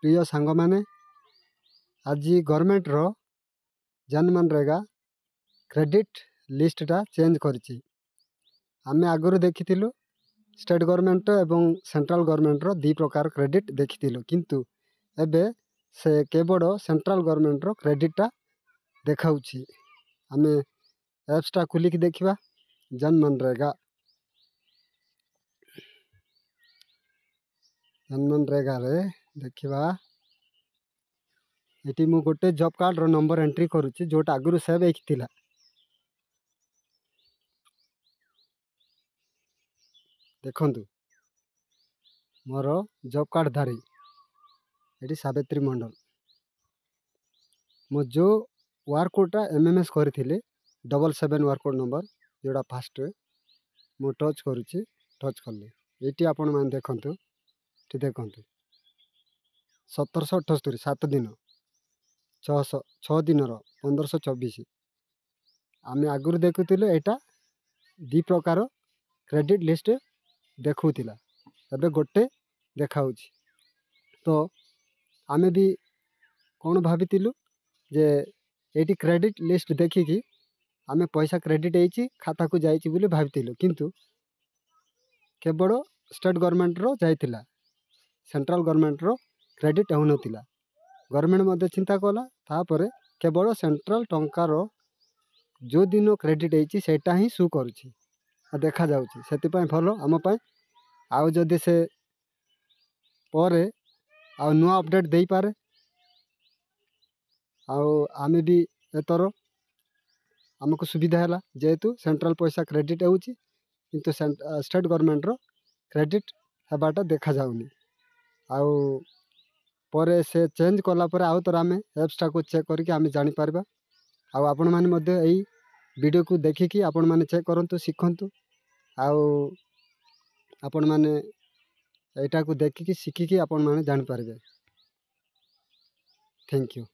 प्रिय सांग माने आज गवर्नमेंट रो जनमनरेगा क्रेडिट लिस्टा चेंज करिछि। आमे आगुरु देखिथिलु स्टेट गवर्नमेंट एवं सेंट्रल गवर्नमेंट रो दी प्रकार क्रेडिट देखिथिलु, किंतु एबे से केवल सेंट्रल गवर्नमेंट रो क्रेडिटा देखाउछि। आमे एप्सटा खुलिक देखिबा। जनमनरेगा रे देखिबा। एटी मु गोटे जॉब कार्ड रो नंबर एंट्री करूछि जोटा आगुरु सेव हेकिथिला। देखंतु मोर जॉब कार्ड धारी एटी सावित्री मंडल। मो जो वर्क कोडा एमएमएस करथिले 77 वर्क कोड नंबर जोड़ा फास्ट मु टच करूछि। टच करले एटी आपण मान देखंतु। ठी देखंतु 1778 7 दिन 6 दिन रो 1524। आमे आगुरु देखुथिले एटा दी प्रकार क्रेडिट लिस्ट देखुथिला, एबे गोटे देखाउछि। तो आमे भी कोन भाबितिलु जे एटी क्रेडिट लिस्ट देखिकी आमे पैसा क्रेडिट हेछि खाता को जाइछि बोली भाबितिलु, किंतु केवल स्टेट गवर्नमेंट रो जाइतिला, सेंट्रल गवर्नमेंट रो क्रेडिट होनतिला। गवर्नमेंट मध्ये चिंता कला तापरे केवल सेंट्रल टंका रो जो दिन क्रेडिट हेछि सेटा ही शो करूछि देखा जाउछि। सेति पय भलो हम पय आउ जदि से परे आउ नुआ अपडेट देई पारे। आउ आमे भी एतर हमको सुविधा हैला जेहेतु सेंट्रल पैसा क्रेडिट होउछि, किंतु स्टेट गवर्नमेंट रो क्रेडिट हेबाटा देखा जाउनी। आउ परे से चेंज कला परे आउ तर आमे एप्सटा को चेक करके आमे जानि पारबा। आउ आपण माने मध्ये एई वीडियो को देखिकी आपण माने चेक करंतु, सिखंतु। आउ आपण माने एटा को देखिकी सिखिकी आपण माने जानि पारबे। Thank you.